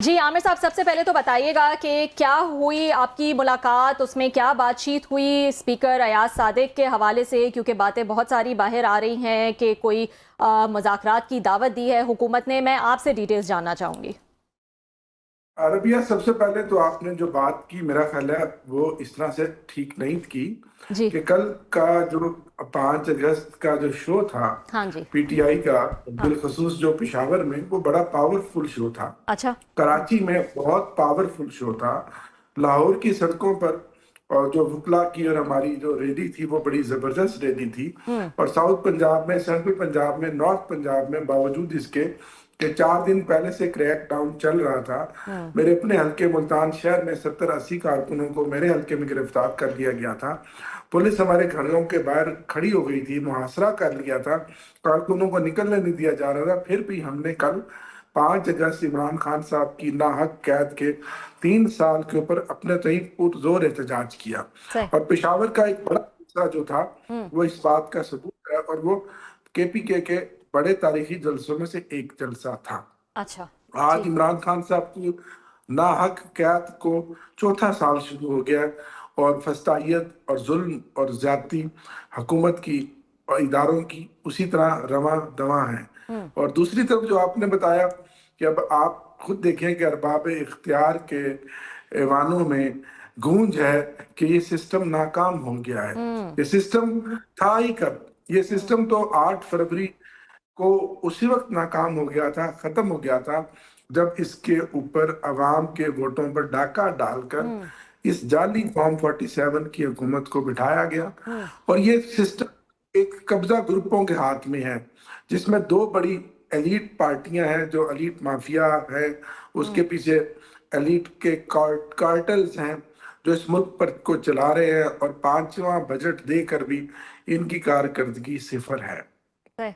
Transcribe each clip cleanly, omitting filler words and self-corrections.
जी आमिर साहब, सबसे पहले तो बताइएगा कि क्या हुई आपकी मुलाकात, उसमें क्या बातचीत हुई स्पीकर अयाज सादिक के हवाले से, क्योंकि बातें बहुत सारी बाहर आ रही हैं कि कोई मुज़ाकरात की दावत दी है हुकूमत ने। मैं आपसे डिटेल्स जानना चाहूंगी। अरबिया, सबसे पहले तो आपने जो बात की मेरा ख्याल है वो इस तरह से ठीक नहीं की जी। कि कल का जो 5 अगस्त का जो शो था हाँ जी। पीटीआई का, हाँ। बिलखसूस जो पेशावर में, वो बड़ा पावरफुल शो था। अच्छा। कराची में बहुत पावरफुल शो था। लाहौर की सड़कों पर और जो वकला की और हमारी जो रैली थी वो बड़ी जबरदस्त रैली थी। हम्म। और साउथ पंजाब में, सेंट्रल पंजाब में, नॉर्थ पंजाब में, बावजूद इसके कि 4 दिन पहले से क्रैक डाउन चल रहा था, हम्म। मेरे अपने हल्के मुल्तान शहर में 70-80 कारकुनों को मेरे हल्के में गिरफ्तार कर लिया गया था। पुलिस हमारे घरों के बाहर खड़ी हो गई थी, मुहासरा कर लिया था, कारकुनों को निकलने नहीं दिया जा रहा था। फिर भी हमने कल 5 अगस्त इमरान खान साहब की नाहक कैद के 3 साल के ऊपर अपने तय पुरजोर एहतजाज किया। सही। और पेशावर का एक बड़ा हिस्सा जो था हम्म। वो इस बात का सबूत है, और वो केपीके के बड़े तारीखी जलसों में से एक जलसा था। अच्छा। आज ठीक। इमरान खान साहब की नाहक कैद को चौथा साल शुरू हो गया है, और फस्तायत और जुल्म और ज्यादती हुकूमत की और इदारों की उसी तरह रवा दवा है। हम्म। और दूसरी तरफ जो आपने बताया कि अब आप खुद देखें कि अरबाब इख्तियार के ऐवानों में गूंज है कि ये सिस्टम नाकाम हो गया है। हम्म। ये सिस्टम था ही कब? ये हम्म। सिस्टम तो 8 फरवरी को उसी वक्त नाकाम हो गया था, खत्म हो गया था, जब इसके ऊपर अवाम के वोटों पर डाका डालकर हम्म। इस जाली फॉर्म 47 की हुकूमत को बिठाया गया। हम्म। और ये सिस्टम एक कब्जा ग्रुपों के हाथ में है, जिसमें दो बड़ी एलीट पार्टियां हैं, जो एलीट माफिया है, उसके हम्म। पीछे एलीट के कार्टल्स हैं जो इस मुल्क पर को चला रहे हैं, और पांचवा बजट देकर भी इनकी कारकर्दगी सिफर है। सही।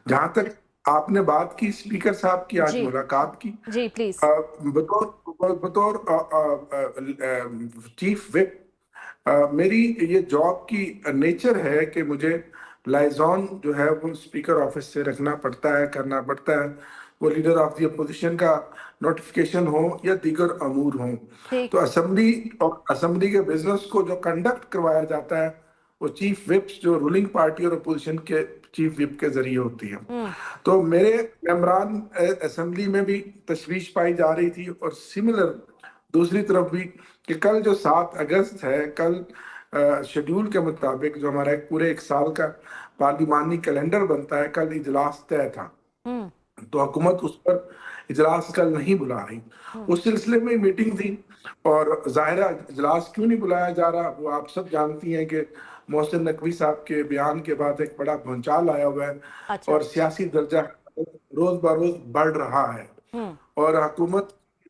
जहां तक आपने बात की स्पीकर साहब की आज जी। मुलाकात की, जी प्लीज। बतौर बतौर चीफ विप, मेरी ये जॉब की नेचर है कि मुझे लाइजॉन जो है वो स्पीकर ऑफिस से रखना पड़ता है, करना पड़ता है। वो लीडर ऑफ द अपोजिशन का नोटिफिकेशन हो या दीगर अमूर हो, ठीक। तो असेंबली और असेंबली के बिजनेस को जो कंडक्ट करवाया जाता है वो चीफ विप्स, जो रूलिंग पार्टी और अपोजिशन के चीफ विप के जरिए होती है। हम्म। तो मेरे मेम्बरान असेंबली में भी तशवीश पाई जा रही थी, और सिमिलर दूसरी तरफ भी कि कल जो 7 अगस्त है, कल शेड्यूल के मुताबिक जो हमारा एक पूरे 1 साल का पार्लिमानी कैलेंडर बनता है, कल इजलास तय था। हम्म। तो हुकूमत उस पर इजलास कल नहीं बुला रही। हम्म। उस सिलसिले में मीटिंग थी, और जाहिर है इजलास क्यों नहीं बुलाया जा रहा वो आप सब जानती हैं कि मोहसिन नकवी साहब के बयान के बाद एक बड़ा भूंचाल आया हुआ है, अच्छा। और सियासी दर्जा रोज बरोज बढ़ रहा है। हम्म। और हुकूमत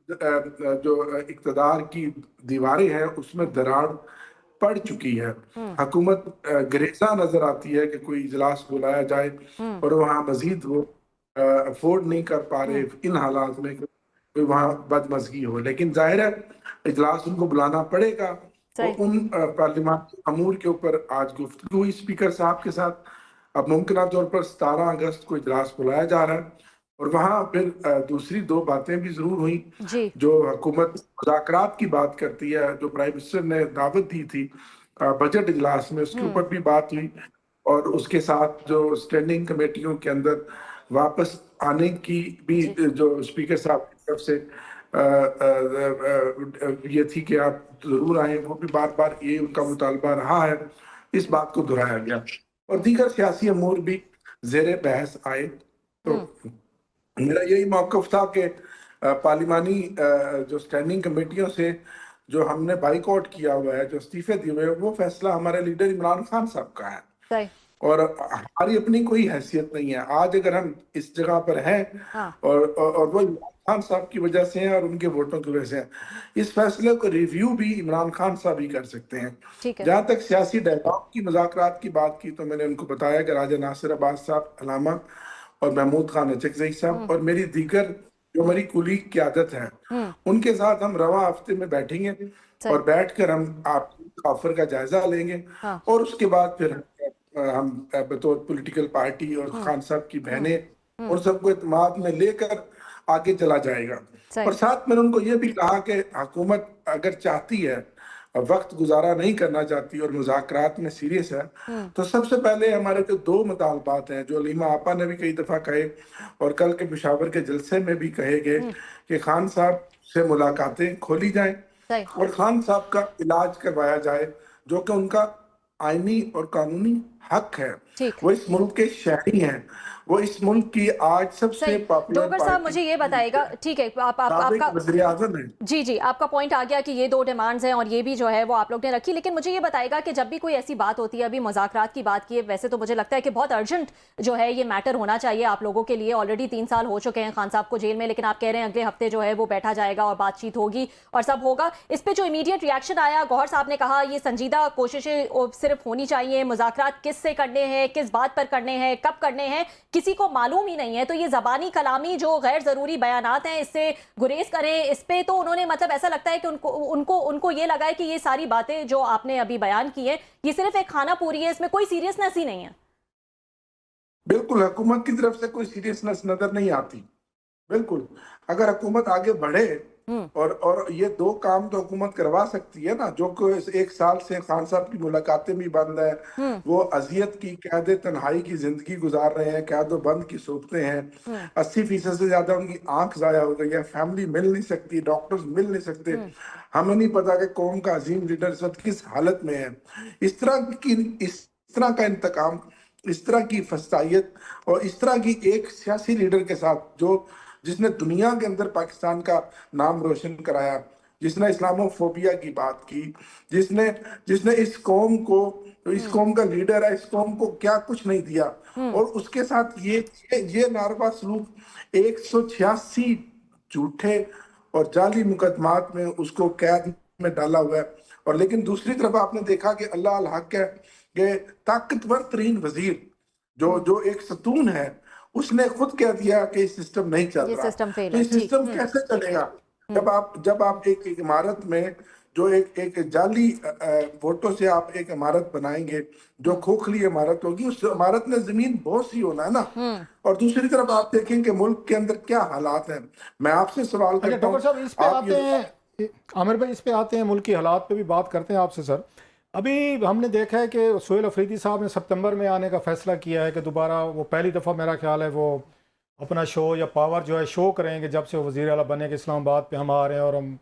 जो इक़्तिदार की दीवारें हैं उसमें दरार पड़ चुकी है। हम्म। हुकूमत गरेजा नजर आती है कि कोई इजलास बुलाया जाए, हम्म। और वहाँ मजीद वो अफोर्ड नहीं कर पा रहे हम्म। इन हालात में कि कोई वहाँ बदमज़गी हो। लेकिन जाहिर है इजलास उनको बुलाना पड़ेगा। और सही। उन पार्लियामानी अमूर के ऊपर आज गुफ्तगू हुई स्पीकर साहब के साथ। अब मुमकिन तौर पर 17 अगस्त को इजलास बुलाया जा रहा है, और वहाँ फिर दूसरी दो बातें भी जरूर हुई। जी। जो हुकूमत मुज़ाकरात की बात करती है, जो प्राइम मिनिस्टर ने दावत दी थी बजट इजलास में, उसके हम्म। ऊपर भी बात हुई। और उसके साथ जो स्टैंडिंग कमेटियों के अंदर वापस आने की भी जी। जो स्पीकर साहब की तरफ से ये थी कि आप जरूर आए, वो भी बार बार ये उनका मुतालबा रहा है, इस बात को दोहराया गया। और दीगर सियासी अमूर भी जेर बहस आए। तो हम्म। मेरा यही मौकफ था कि पार्लिमानी जो स्टैंडिंग कमेटियों से जो हमने बाइकआउट किया हुआ है, जो इस्तीफे दिए हुए हैं, वो फैसला हमारे लीडर इमरान खान साहब का है, सही। और हमारी अपनी कोई हैसियत नहीं है। आज अगर हम इस जगह पर हैं, हाँ। और वो इमरान खान साहब की वजह से हैं और उनके वोटों की वजह से हैं। इस फैसले को रिव्यू भी इमरान खान साहब ही कर सकते हैं। ठीक है। जहां तक सियासी डायलॉग की, मुज़ाकरात की बात की, तो मैंने उनको बताया कि राजा नासिर अब्बास साहब, अलामा और महमूद खान अचकज़ई साहब हम्म। और मेरी दीगर जो मेरी कुलीग की आदत है, हम्म। उनके साथ हम रवा हफ्ते में बैठेंगे, सही। और बैठकर हम आपकी ऑफर का जायजा लेंगे। हाँ। और उसके बाद फिर हम बतौर पॉलिटिकल पार्टी और हम्म। खान साहब की हम्म। बहनें, हम्म। उन सबको इत्मीनान में लेकर आगे चला जाएगा। सही। और साथ में उनको ये भी कहा कि हुकूमत अगर चाहती है, वक्त गुजारा नहीं करना चाहती और मुज़ाकरात में सीरियस है, तो सबसे पहले हमारे जो 2 मुतालबात हैं, जो लीमा आपा ने भी कई दफ़ा कहे और कल के पेशावर के जलसे में भी कहे गए, कि खान साहब से मुलाकातें खोली जाएं सही। और खान साहब का इलाज करवाया जाए, जो कि उनका आईनी और कानूनी हक है। ठीक। वो इस मुल्क के शहरी हैं, वो इस मुल्क की आज सबसे सही। पॉपुलर डोगर साहब मुझे ये बताइएगा, ठीक है, साबिक आपका वज़ीर आज़म है। जी जी, आपका पॉइंट आ गया कि ये 2 डिमांड्स हैं और ये भी जो है वो आप लोग ने रखी, लेकिन मुझे ये बताएगा कि जब भी कोई ऐसी बात होती है, अभी मुज़ाकरात की बात की है, वैसे तो मुझे लगता है कि बहुत अर्जेंट जो है ये मैटर होना चाहिए आप लोगों के लिए। ऑलरेडी 3 साल हो चुके हैं खान साहब को जेल में, लेकिन आप कह रहे हैं अगले हफ्ते जो है वो बैठा जाएगा और बातचीत होगी और सब होगा। इस पे जो इमीडिएट रिएक्शन आया, गौहर साहब ने कहा ये संजीदा कोशिशें सिर्फ होनी चाहिए, मुज़ाकरात किस से करने हैं, किस बात पर करने हैं, कब करने हैं, किसी को मालूम ही नहीं है। तो ये ज़बानी कलामी जो गैर ज़रूरी बयानात हैं, इससे गुरेज करें। इस पे तो उन्होंने मतलब ऐसा लगता है कि उनको ये लगा है कि ये सारी बातें जो आपने अभी बयान की है, ये सिर्फ एक खाना पूरी है, इसमें कोई सीरियसनेस ही नहीं है। बिल्कुल, हुकूमत की तरफ से कोई सीरियसनेस नजर नहीं आती। बिल्कुल, अगर हुकूमत आगे बढ़े और ये 2 काम तो हुकूमत करवा सकती है ना, जो कि इस 1 साल से खान साहब की मुलाकातें भी बंद है, वो अजियत की कैद तन्हाई की जिंदगी गुजार रहे हैं, कैद बंद की सोबतें हैं, 80% से ज्यादा उनकी आंख जाया हो गई है, फैमिली मिल नहीं सकती, डॉक्टर्स मिल नहीं सकते, हमें नहीं पता कि कौम का अजीम लीडर इस वक्त किस हालत में है। इस तरह का इंतकाम, इस तरह की फसाइयत और इस तरह की एक सियासी लीडर के साथ, जो जिसने दुनिया के अंदर पाकिस्तान का नाम रोशन कराया, जिसने इस्लामोफोबिया की बात की, जिसने जिसने इस कौम को, इस कौम का लीडर है, इस कौम को क्या कुछ नहीं दिया, और उसके साथ ये नारवा सलूक 186 झूठे और जाली मुकदमात में उसको कैद में डाला हुआ है। और लेकिन दूसरी तरफ आपने देखा कि अल्लाह अल हक है कि ताकतवर तरीन वजीर जो जो एक सतून है, उसने खुद कह दिया कि सिस्टम नहीं चल ये रहा। सिस्टम फेल तो है। ये ठीक। सिस्टम कैसे चलेगा जब आप एक इमारत में जो एक जाली वोटों से आप एक इमारत बनाएंगे, जो खोखली इमारत होगी, उस इमारत में जमीन बहुत सी होना है ना। और दूसरी तरफ आप देखें कि मुल्क के अंदर क्या हालात हैं। मैं आपसे सवाल अच्छा करता डॉक्टर हूँ, साहब, इस पे आप आते ये हैं आमिर भाई, इस पे आते हैं, मुल्क की हालात पे भी बात करते हैं आपसे सर। अभी हमने देखा है कि सोहेल अफरीदी साहब ने सितंबर में आने का फैसला किया है कि दोबारा वो पहली दफ़ा मेरा ख्याल है वो अपना शो या पावर जो है शो करेंगे जब से वो वज़ीर आला बने कि इस्लामाबाद पे हम आ रहे हैं और हम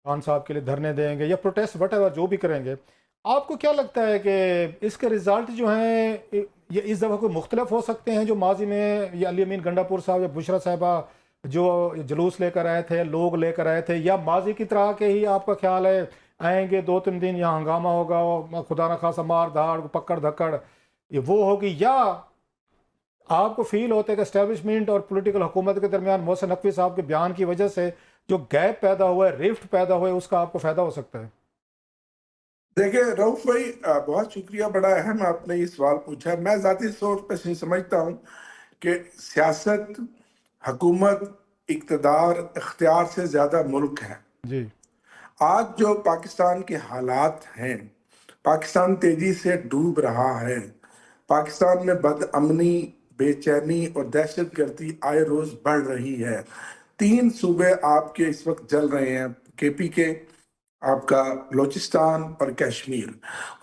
खान साहब के लिए धरने देंगे या प्रोटेस्ट वटेवर जो भी करेंगे। आपको क्या लगता है कि इसके रिज़ल्ट जो हैं ये इस दफ़ा कोई मुख्तलिफ हो सकते हैं, जो माजी में या अली अमीन गंडापुर साहब या बुशरा साहिबा जो जुलूस लेकर आए थे, लोग लेकर आए थे, या माजी की तरह के ही आपका ख्याल है आएंगे 2-3 दिन यहाँ हंगामा होगा, खुदा न खासा मार धाड़ पकड़ धक्कड़ ये वो होगी, या आपको फील होता है कि एस्टेब्लिशमेंट और पॉलिटिकल हुकूमत के दरमियान मोहसिन नकवी साहब के बयान की वजह से जो गैप पैदा हुआ है, रिफ्ट पैदा हुआ है, उसका आपको फायदा हो सकता है? देखिए रऊफ भाई, बहुत शुक्रिया, बड़ा अहम आपने ये सवाल पूछा। मैं जाती तौर पर समझता हूँ कि सियासत, हुकूमत, इक़्तिदार, इख्तियार से ज्यादा मुल्क है। जी। आज जो पाकिस्तान के हालात हैं, पाकिस्तान तेजी से डूब रहा है, पाकिस्तान में बदअमनी, बेचैनी और दहशतगर्दी आए रोज बढ़ रही है। 3 सूबे आपके इस वक्त जल रहे हैं, केपी के, आपका बलोचिस्तान और कश्मीर,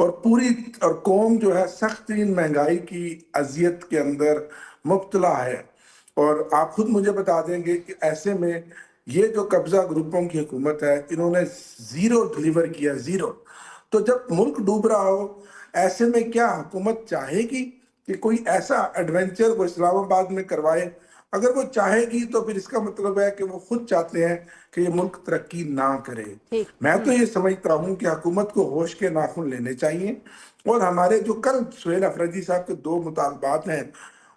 और पूरी और कौम जो है सख्त तरीन महंगाई की अजियत के अंदर मुब्तला है। और आप खुद मुझे बता देंगे कि ऐसे में ये जो कब्जा ग्रुपों की हुकूमत है, इन्होंने जीरो डिलीवर किया, जीरो। तो जब मुल्क डूब रहा हो, ऐसे में क्या हुकूमत चाहेगी कि कोई ऐसा एडवेंचर वो इस्लामाबाद में करवाए? अगर वो चाहेगी तो फिर इसका मतलब है कि वो खुद चाहते हैं कि ये मुल्क तरक्की ना करे। ठीक। मैं तो ये समझता हूँ कि हुकूमत को होश के नाखून लेने चाहिए, और हमारे जो कल सोहेल अफरीदी साहब के 2 मुतालबात हैं,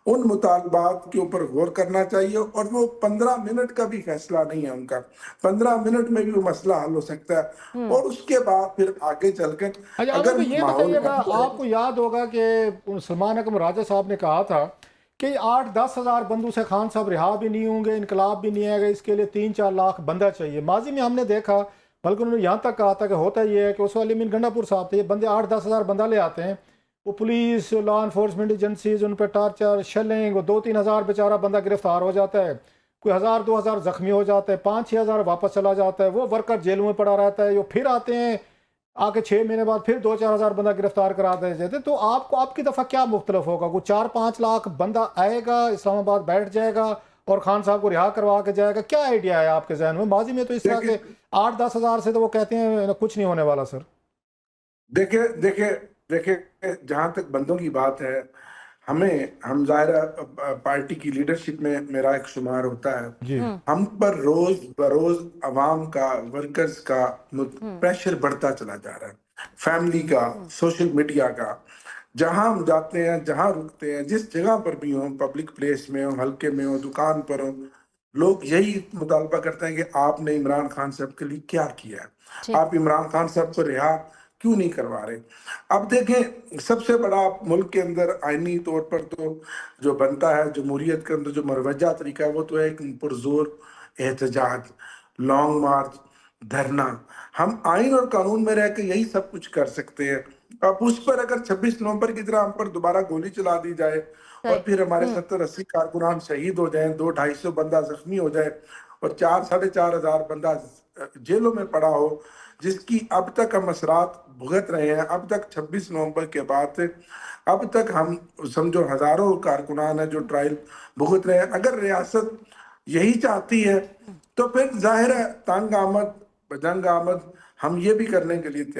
उन मुतालबात के ऊपर गौर करना चाहिए। और वो 15 मिनट का भी फैसला नहीं है उनका, 15 मिनट में भी वो मसला हल हो सकता है, और उसके बाद फिर आगे चलकर अच्छा आमिर अगर भाई, ये माहौल बताइएगा, आपको याद होगा कि सलमान अकरम राजा साहब ने कहा था कि 8-10 हज़ार बंदों से खान साहब रिहा भी नहीं होंगे, इनकलाब भी नहीं आएगा, इसके लिए 3-4 लाख बंदा चाहिए। माजी में हमने देखा, बल्कि उन्होंने यहाँ तक कहा था कि होता ये है कि उस अली अमीन गंडापुर साहब थे, ये बंदे 8-10 हज़ार बंदा ले आते हैं, वो पुलिस, लॉ इन्फोर्समेंट एजेंसीज उन पर टार्चर, शेलिंग, वो 2-3 हज़ार बेचारा बंदा गिरफ्तार हो जाता है, कोई 1000-2000 जख्मी हो जाते हैं, 5-6 हज़ार वापस चला जाता है, वो वर्कर जेलों में पड़ा रहता है, वो फिर आते हैं, आके 6 महीने बाद फिर 2-4 हज़ार बंदा गिरफ्तार करा दिए जाते। तो आपको आपकी दफ़ा क्या मुख्तलिफ होगा? कोई 4-5 लाख बंदा आएगा, इस्लामाबाद बैठ जाएगा और खान साहब को रिहा करवा के जाएगा, क्या आइडिया है आपके जहन में? माजी में तो इस तरह के 8-10 हज़ार से तो वो कहते हैं कुछ नहीं होने वाला सर। देखिए देखिए देखिए, जहां तक बंदों की बात है, हम ज़ाहिर है पार्टी की लीडरशिप में मेरा एक शुमार होता है। जी। हम पर रोज बरोज अवाम का, वर्कर्स का प्रेशर बढ़ता चला जा रहा है, फैमिली का, सोशल मीडिया का। जहां हम जाते हैं, जहां रुकते हैं, जिस जगह पर भी हो, पब्लिक प्लेस में हो, हल्के में हो, दुकान पर हो, लोग यही मुतालबा करते हैं कि आपने इमरान खान साहब के लिए क्या किया है, जी। आप इमरान खान साहब को रिहा क्यों नहीं करवा रहे। अब देखें, सबसे बड़ा मुल्क के अंदर आईनी तौर पर तो जो बनता है, जमहूरियत के अंदर जो मरवजा तरीका है, वो तो है एक पुरजोर एहतजाज, लॉन्ग मार्च, धरना। हम आइन और कानून में रह के यही सब कुछ कर सकते हैं। अब उस पर अगर 26 नवंबर की तरह हम पर दोबारा गोली चला दी जाए और फिर हमारे 70-80 कारकुनान शहीद हो जाएं, 200-250 बंदा जख्मी हो जाए और 4-4.5 हजार बंदा जेलों में पड़ा हो, जिसकी अब तक हम असरात भुगत रहे हैं। अब तक 26 नवंबर के बाद से अब तक हम समझो हजारों कारकुनान है जो ट्रायल भुगत रहे हैं। अगर रियासत यही चाहती है तो फिर जाहिर है तंग आमद बजंग आमद हम ये भी करने के लिए तैयार